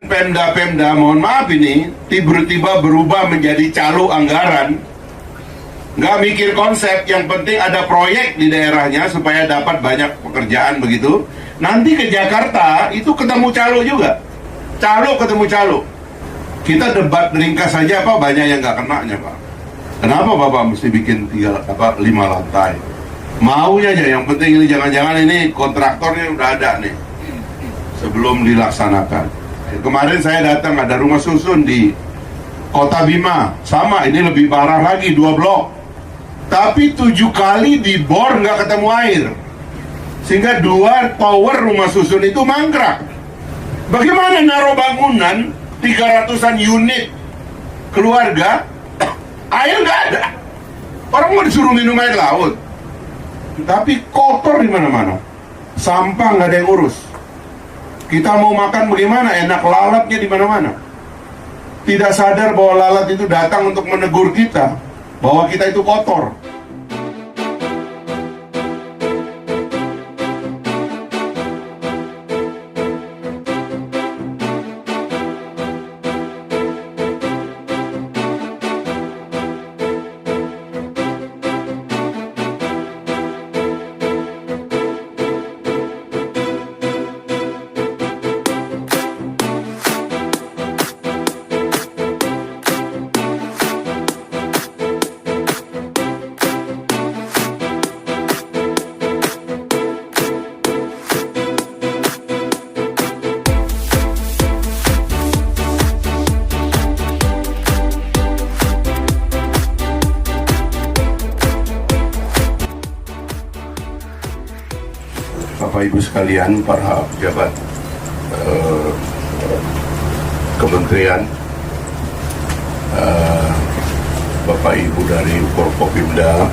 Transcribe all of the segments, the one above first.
Pemda-pemda, mohon maaf ini, tiba-tiba berubah menjadi calo anggaran. Nggak mikir konsep, yang penting ada proyek di daerahnya supaya dapat banyak pekerjaan begitu. Nanti ke Jakarta, itu ketemu calo juga. Calo ketemu calo. Kita debat ringkas saja Pak, banyak yang nggak kenanya Pak. Kenapa Bapak mesti bikin 5 lantai? Maunya aja, yang penting ini jangan-jangan ini kontraktornya udah ada nih sebelum dilaksanakan. Kemarin saya datang, ada rumah susun di Kota Bima, sama, ini lebih parah lagi, 2 blok, tapi 7 kali dibor nggak ketemu air, sehingga 2 tower rumah susun itu mangkrak. Bagaimana naruh bangunan 300-an unit keluarga, air nggak ada, orang mau disuruh minum air laut, tapi kotor di mana-mana, sampah nggak ada yang urus. Kita mau makan bagaimana? Enak, lalatnya di mana-mana. Tidak sadar bahwa lalat itu datang untuk menegur kita bahwa kita itu kotor. Bapak Ibu sekalian, para pejabat kementerian, Bapak Ibu dari Forkopimda,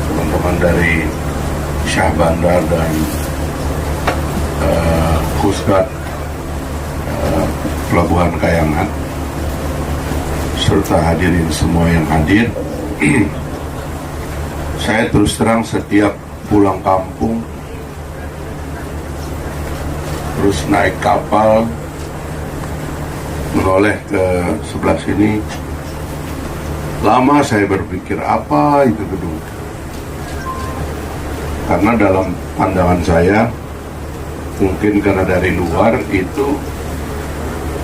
teman-teman dari Syah Bandar dan Kuskat Pelabuhan Kayangan, serta hadirin semua yang hadir. Saya terus terang setiap pulang kampung, terus naik kapal menoleh ke sebelah sini, lama saya berpikir apa itu gedung. Karena dalam pandangan saya, mungkin karena dari luar itu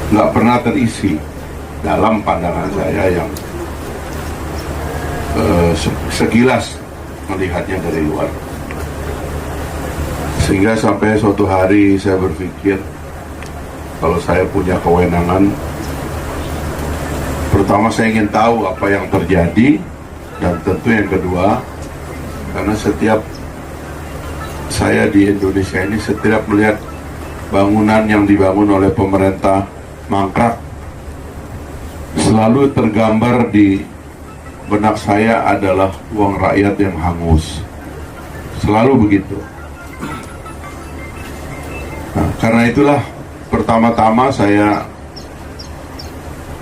nggak pernah terisi dalam pandangan saya yang sekilas melihatnya dari luar. Sehingga sampai suatu hari saya berpikir, kalau saya punya kewenangan, pertama saya ingin tahu apa yang terjadi, dan tentu yang kedua, karena setiap saya di Indonesia ini, setiap melihat bangunan yang dibangun oleh pemerintah mangkrak, selalu tergambar di benak saya adalah uang rakyat yang hangus. Selalu begitu. Nah, karena itulah pertama-tama saya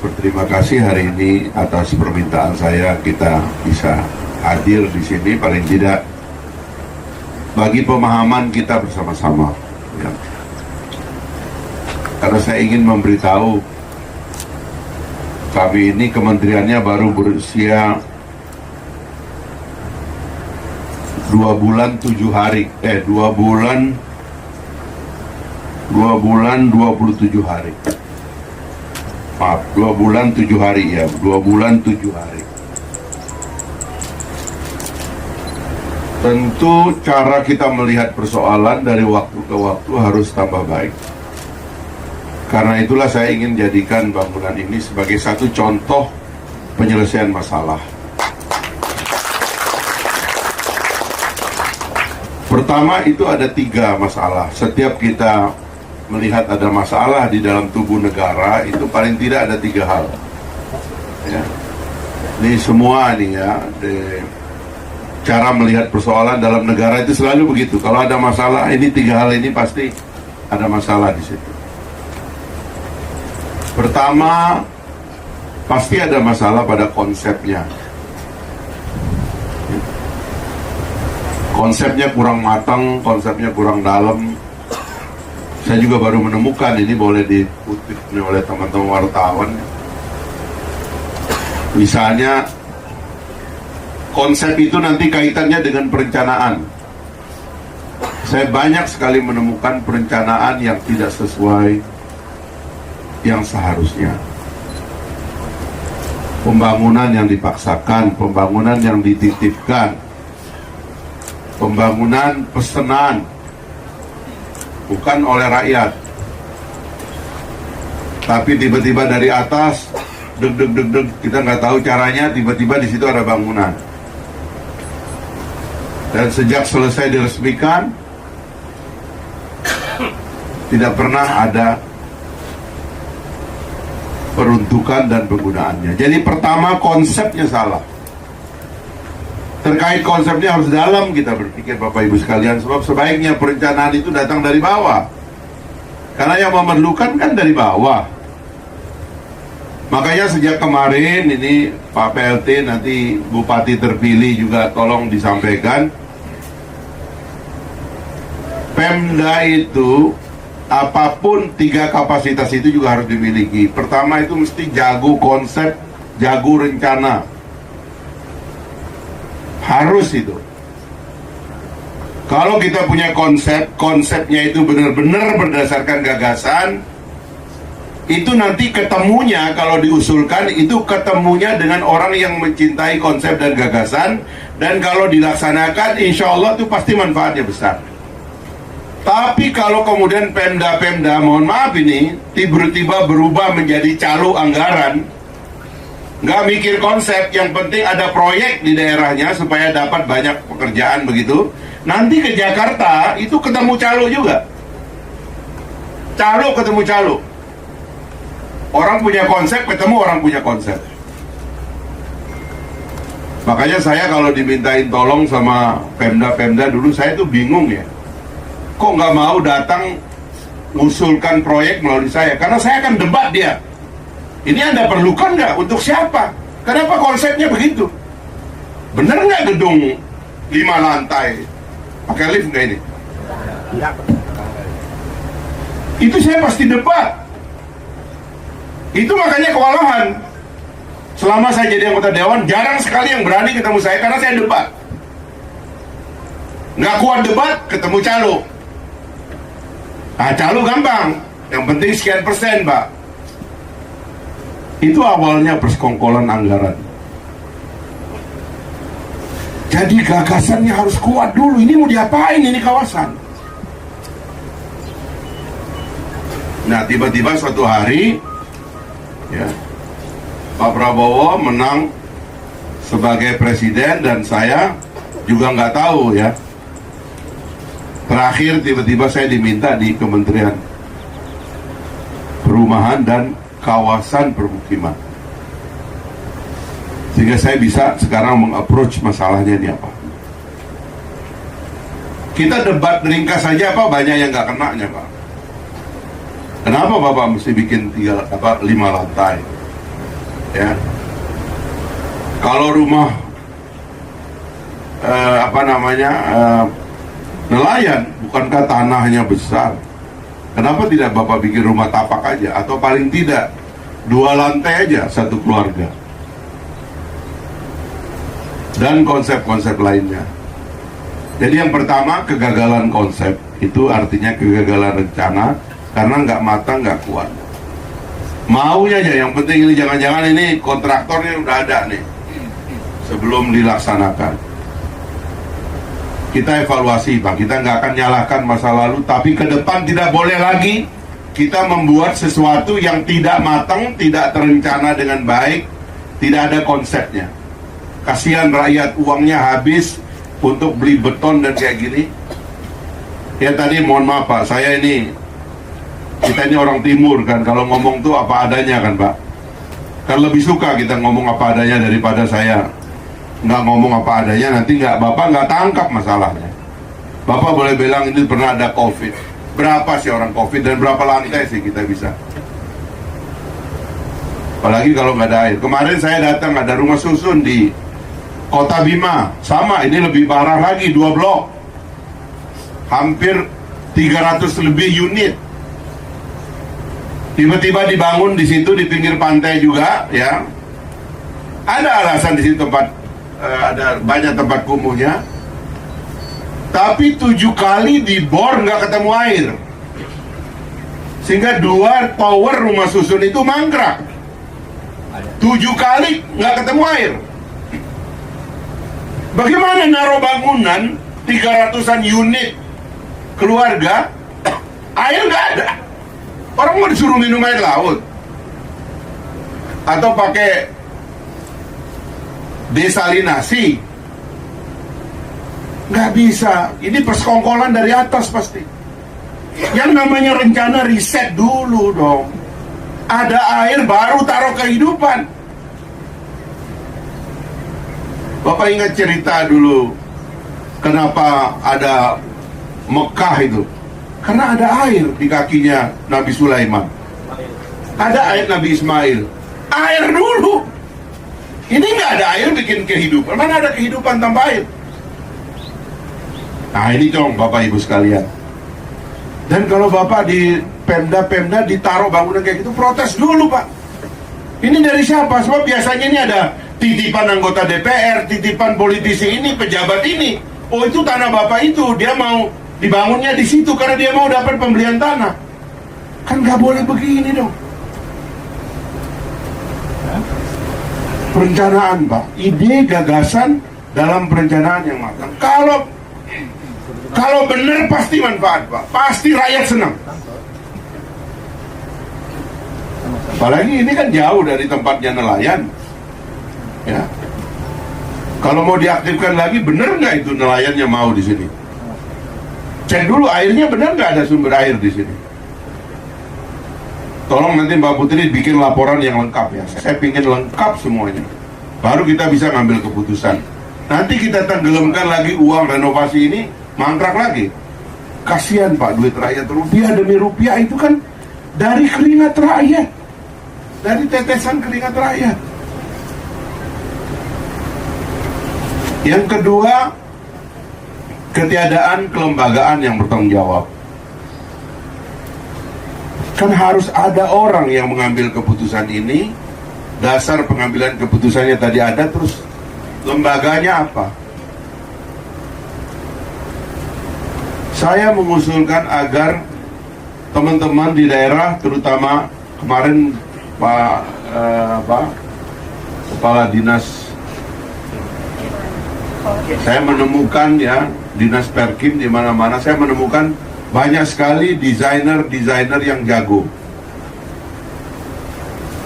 berterima kasih hari ini atas permintaan saya kita bisa hadir di sini, paling tidak bagi pemahaman kita bersama-sama. Ya. Karena saya ingin memberitahu, kami ini kementeriannya baru berusia 2 bulan 7 hari, 2 bulan 27 hari. Maaf, 2 bulan 7 hari ya, 2 bulan 7 hari. Tentu cara kita melihat persoalan dari waktu ke waktu harus tambah baik. Karena itulah saya ingin jadikan bangunan ini sebagai satu contoh penyelesaian masalah. Pertama, itu ada 3 masalah. Setiap kita melihat ada masalah di dalam tubuh negara, itu paling tidak ada 3 hal. Ya. Ini semua nih ya, cara melihat persoalan dalam negara itu selalu begitu. Kalau ada masalah, ini 3 hal ini pasti ada masalah di situ. Pertama, pasti ada masalah pada konsepnya. Konsepnya kurang matang, konsepnya kurang dalam, Saya juga baru menemukan, ini boleh dikutip oleh teman-teman wartawan. Misalnya, konsep itu nanti kaitannya dengan perencanaan. Saya banyak sekali menemukan perencanaan yang tidak sesuai yang seharusnya. Pembangunan yang dipaksakan, pembangunan yang dititipkan, pembangunan pesanan, bukan oleh rakyat, tapi tiba-tiba dari atas, deg, kita nggak tahu caranya, tiba-tiba di situ ada bangunan. Dan sejak selesai diresmikan, tidak pernah ada peruntukan dan penggunaannya. Jadi pertama, konsepnya salah. Terkait konsepnya harus dalam kita berpikir, Bapak Ibu sekalian, sebab sebaiknya perencanaan itu datang dari bawah, karena yang memerlukan kan dari bawah. Makanya sejak kemarin ini Pak PLT, nanti Bupati terpilih juga tolong disampaikan, Pemda itu apapun 3 kapasitas itu juga harus dimiliki. Pertama itu mesti jago konsep, jago rencana. Harus itu. Kalau kita punya konsep, konsepnya itu benar-benar berdasarkan gagasan, itu nanti ketemunya, kalau diusulkan, itu ketemunya dengan orang yang mencintai konsep dan gagasan, dan kalau dilaksanakan, insya Allah itu pasti manfaatnya besar. Tapi kalau kemudian Pemda-Pemda, mohon maaf ini, tiba-tiba berubah menjadi calo anggaran, nggak mikir konsep, yang penting ada proyek di daerahnya supaya dapat banyak pekerjaan begitu. Nanti ke Jakarta itu ketemu calo juga. Calo ketemu calo. Orang punya konsep ketemu orang punya konsep. Makanya saya kalau dimintain tolong sama Pemda-Pemda dulu, saya tuh bingung ya. Kok nggak mau datang mengusulkan proyek melalui saya? Karena saya akan debat dia. Ini Anda perlukan nggak? Untuk siapa? Kenapa konsepnya begitu? Bener nggak gedung 5 lantai? Pakai lift nggak ini? Itu saya pasti debat. Itu makanya kewalahan. Selama saya jadi anggota dewan, jarang sekali yang berani ketemu saya karena saya debat. Nggak kuat debat, ketemu calo. Nah, calo gampang. Yang penting sekian persen, Pak. Itu awalnya persekongkolan anggaran. Jadi gagasannya harus kuat dulu. Ini mau diapain ini kawasan? Nah, tiba-tiba suatu hari, ya, Pak Prabowo menang sebagai presiden dan saya juga nggak tahu ya. Terakhir tiba-tiba saya diminta di Kementerian Perumahan dan Kawasan Permukiman, sehingga saya bisa sekarang meng-approach masalahnya ini apa. Kita debat ringkas saja Pak, banyak yang nggak kenanya Pak. Kenapa Bapak mesti bikin 5 lantai? Ya, kalau rumah nelayan, bukankah tanahnya besar? Kenapa tidak Bapak bikin rumah tapak aja? Atau paling tidak 2 lantai aja, satu keluarga. Dan konsep-konsep lainnya. Jadi yang pertama, kegagalan konsep. Itu artinya kegagalan rencana, karena nggak matang, nggak kuat. Maunya aja, yang penting ini jangan-jangan ini kontraktornya udah ada nih sebelum dilaksanakan. Kita evaluasi Pak, kita nggak akan nyalahkan masa lalu, tapi ke depan tidak boleh lagi kita membuat sesuatu yang tidak matang, tidak terencana dengan baik, tidak ada konsepnya. Kasihan rakyat, uangnya habis untuk beli beton dan kayak gini. Ya tadi mohon maaf Pak, kita ini orang timur kan, kalau ngomong tuh apa adanya kan Pak. Kan lebih suka kita ngomong apa adanya daripada saya nggak ngomong apa adanya, nanti Bapak nggak tangkap masalahnya. Bapak boleh bilang ini pernah ada COVID. Berapa sih orang COVID dan berapa lantai sih kita bisa? Apalagi kalau nggak ada air. Kemarin saya datang, ada rumah susun di Kota Bima. Sama, ini lebih parah lagi, 2 blok. Hampir 300 lebih unit. Tiba-tiba dibangun di situ di pinggir pantai juga, ya. Ada alasan di situ tempat ada banyak tempat kumuhnya. Tapi 7 kali dibor nggak ketemu air, sehingga 2 tower rumah susun itu mangkrak. 7 kali nggak ketemu air. Bagaimana naruh bangunan 300-an unit keluarga, air nggak ada. Orang mau disuruh minum air laut atau pakai desalinasi, nggak bisa. Ini persekongkolan dari atas pasti. Yang namanya rencana riset dulu dong. Ada air baru taruh kehidupan. Bapak ingat cerita dulu kenapa ada Mekah itu? Karena ada air di kakinya Nabi Sulaiman. Ada air Nabi Ismail. Air dulu. Ini nggak ada air bikin kehidupan. Mana ada kehidupan tanpa air? Nah ini dong Bapak Ibu sekalian. Dan kalau Bapak di Pemda ditaruh bangunan kayak gitu, protes dulu Pak. Ini dari siapa? Sebab biasanya ini ada titipan anggota DPR, titipan politisi ini, pejabat ini. Oh itu tanah Bapak itu, dia mau dibangunnya di situ karena dia mau dapat pembelian tanah. Kan nggak boleh begini dong. Perencanaan Pak, ide gagasan dalam perencanaan yang matang. Kalau benar pasti manfaat Pak, pasti rakyat senang. Apalagi ini kan jauh dari tempatnya nelayan, ya. Kalau mau diaktifkan lagi, benar nggak itu nelayannya mau di sini? Cek dulu airnya benar nggak ada sumber air di sini. Tolong nanti Mbak Putri bikin laporan yang lengkap ya. Saya pingin lengkap semuanya. Baru kita bisa ngambil keputusan. Nanti kita tenggelamkan lagi uang renovasi ini, mangkrak lagi. Kasihan Pak, duit rakyat, rupiah demi rupiah itu kan dari keringat rakyat, dari tetesan keringat rakyat. Yang kedua, ketiadaan kelembagaan yang bertanggung jawab. Kan harus ada orang yang mengambil keputusan ini. Dasar pengambilan keputusannya tadi ada, terus lembaganya apa? Saya mengusulkan agar teman-teman di daerah, terutama kemarin Pak Kepala Dinas, saya menemukan ya Dinas Perkim di mana-mana, saya menemukan banyak sekali desainer yang jago,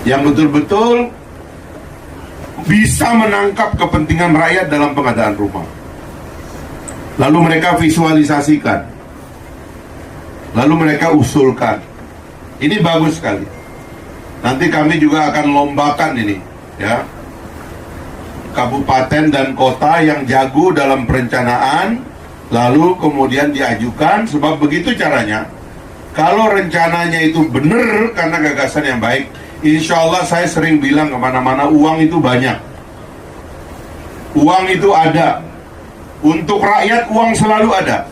yang betul-betul bisa menangkap kepentingan rakyat dalam pengadaan rumah. Lalu mereka visualisasikan, lalu mereka usulkan. Ini bagus sekali. Nanti kami juga akan lombakan ini, ya, kabupaten dan kota yang jago dalam perencanaan, lalu kemudian diajukan. Sebab begitu caranya. Kalau rencananya itu benar karena gagasan yang baik, insya Allah saya sering bilang kemana-mana, uang itu banyak, uang itu ada. Untuk rakyat uang selalu ada.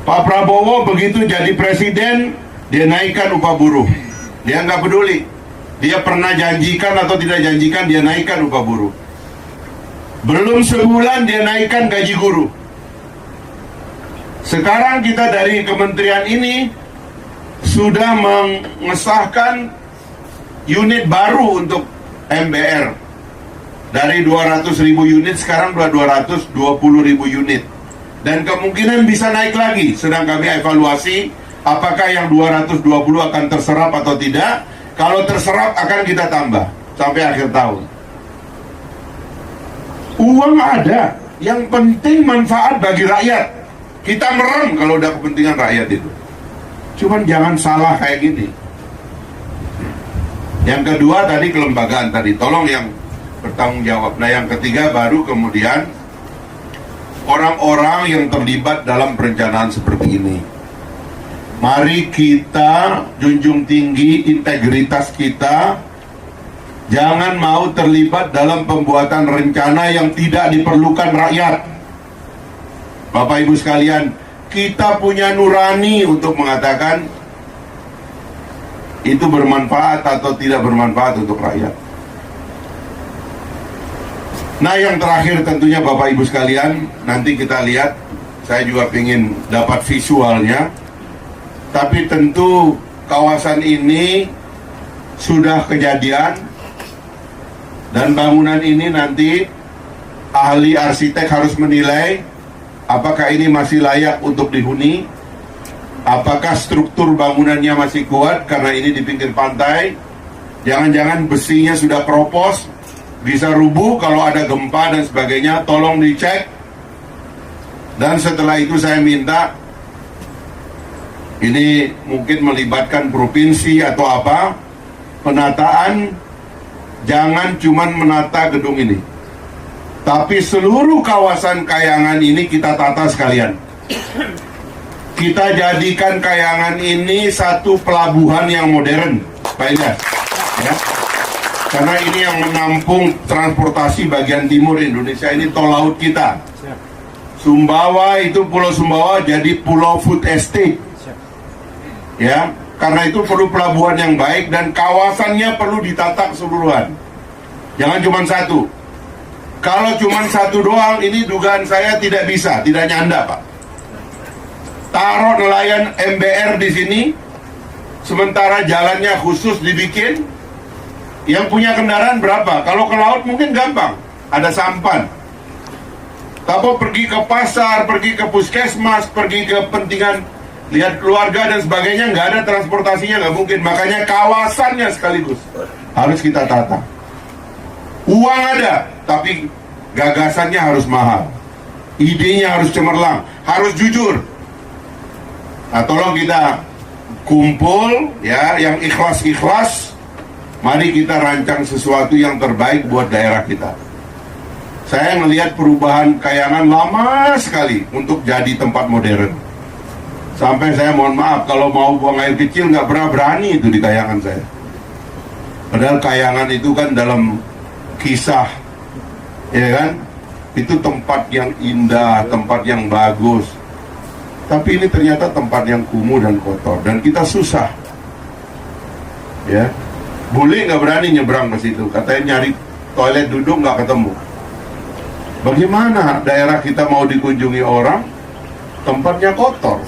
Pak Prabowo begitu jadi presiden, dia naikkan upah buruh. Dia nggak peduli, dia pernah janjikan atau tidak janjikan, dia naikkan upah buruh. Belum sebulan dia naikkan gaji guru. Sekarang kita dari kementerian ini sudah mengesahkan unit baru untuk MBR. Dari 200.000 unit sekarang sudah 220.000 unit. Dan kemungkinan bisa naik lagi. Sedang kami evaluasi apakah yang 220 akan terserap atau tidak. Kalau terserap akan kita tambah sampai akhir tahun. Uang ada, yang penting manfaat bagi rakyat. Kita merem kalau udah kepentingan rakyat itu. Cuman jangan salah kayak gini. Yang kedua tadi kelembagaan tadi, tolong yang bertanggung jawab. Nah yang ketiga baru kemudian orang-orang yang terlibat dalam perencanaan seperti ini. Mari kita junjung tinggi integritas kita. Jangan mau terlibat dalam pembuatan rencana yang tidak diperlukan rakyat. Bapak Ibu sekalian, kita punya nurani untuk mengatakan itu bermanfaat atau tidak bermanfaat untuk rakyat. Nah, yang terakhir tentunya Bapak Ibu sekalian, nanti kita lihat, saya juga ingin dapat visualnya. Tapi tentu kawasan ini sudah kejadian, dan bangunan ini nanti ahli arsitek harus menilai apakah ini masih layak untuk dihuni, apakah struktur bangunannya masih kuat karena ini di pinggir pantai. Jangan-jangan besinya sudah keropos, bisa rubuh kalau ada gempa dan sebagainya. Tolong dicek. Dan setelah itu saya minta, ini mungkin melibatkan provinsi atau apa, penataan. Jangan cuman menata gedung ini, tapi seluruh kawasan Kayangan ini kita tata sekalian. Kita jadikan Kayangan ini satu pelabuhan yang modern, Pak Ilyas, ya. Karena ini yang menampung transportasi bagian timur Indonesia, ini tol laut kita. Sumbawa itu Pulau Sumbawa jadi pulau food estate. Ya, karena itu perlu pelabuhan yang baik dan kawasannya perlu ditata keseluruhan. Jangan cuma satu. Kalau cuma satu doang, ini dugaan saya tidak bisa, tidak nyanda, Pak. Taruh nelayan MBR di sini, sementara jalannya khusus dibikin. Yang punya kendaraan berapa? Kalau ke laut mungkin gampang, ada sampan. Tapi pergi ke pasar, pergi ke puskesmas, pergi ke pentingan lihat keluarga dan sebagainya, nggak ada transportasinya, nggak mungkin. Makanya kawasannya sekaligus harus kita tata. Uang ada, tapi gagasannya harus mahal, idenya harus cemerlang, harus jujur. Nah, tolong kita kumpul ya, yang ikhlas-ikhlas. Mari kita rancang sesuatu yang terbaik buat daerah kita. Saya melihat perubahan Kayangan lama sekali untuk jadi tempat modern. Sampai saya mohon maaf, kalau mau buang air kecil nggak pernah berani itu di Kayangan saya. Padahal Kayangan itu kan dalam kisah, ya kan? Itu tempat yang indah, tempat yang bagus. Tapi ini ternyata tempat yang kumuh dan kotor, dan kita susah. Ya, bule nggak berani nyebrang ke situ, katanya nyari toilet duduk nggak ketemu. Bagaimana daerah kita mau dikunjungi orang, tempatnya kotor?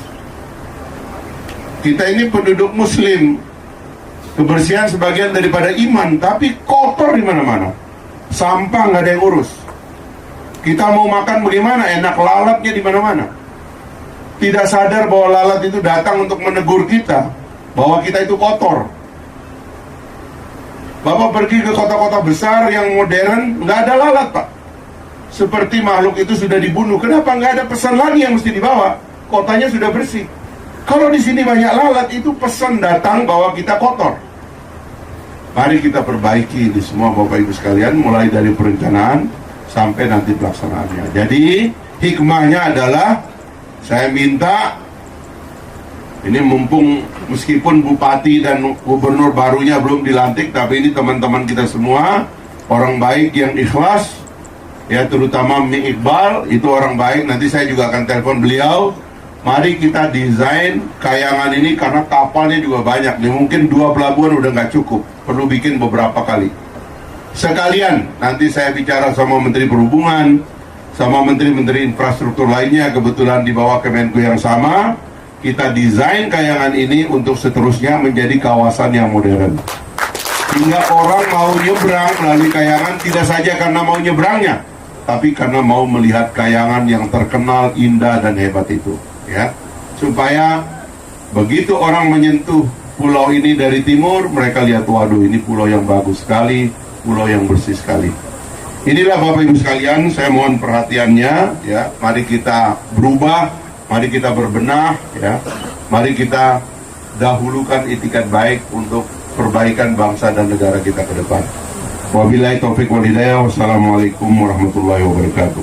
Kita ini penduduk Muslim, kebersihan sebagian daripada iman, tapi kotor di mana-mana. Sampah nggak ada yang urus. Kita mau makan bagaimana? Enak, lalatnya di mana-mana. Tidak sadar bahwa lalat itu datang untuk menegur kita bahwa kita itu kotor. Bapak pergi ke kota-kota besar yang modern, nggak ada lalat, Pak. Seperti makhluk itu sudah dibunuh. Kenapa nggak ada pesan lagi yang mesti dibawa? Kotanya sudah bersih. Kalau di sini banyak lalat, itu pesan datang bahwa kita kotor. Mari kita perbaiki ini semua, Bapak Ibu sekalian, mulai dari perencanaan sampai nanti pelaksanaannya. Jadi hikmahnya adalah saya minta, ini mumpung meskipun bupati dan gubernur barunya belum dilantik, tapi ini teman-teman kita semua orang baik yang ikhlas, ya, terutama Mi Iqbal, itu orang baik. Nanti saya juga akan telepon beliau. Mari kita desain Kayangan ini, karena kapalnya juga banyak nih. Mungkin 2 pelabuhan udah nggak cukup, perlu bikin beberapa kali. Sekalian nanti saya bicara sama Menteri Perhubungan, sama menteri-menteri infrastruktur lainnya, kebetulan di bawah Kemenku yang sama. Kita desain Kayangan ini untuk seterusnya menjadi kawasan yang modern, sehingga orang mau nyebrang melalui Kayangan tidak saja karena mau nyebrangnya, tapi karena mau melihat Kayangan yang terkenal, indah dan hebat itu, ya. Supaya begitu orang menyentuh pulau ini dari timur, mereka lihat, waduh, ini pulau yang bagus sekali, pulau yang bersih sekali. Inilah Bapak Ibu sekalian, saya mohon perhatiannya, ya. Mari kita berubah, mari kita berbenah, ya. Mari kita dahulukan itikat baik untuk perbaikan bangsa dan negara kita ke depan. Wabillahi taufiq wal hidayah. Wassalamualaikum warahmatullahi wabarakatuh.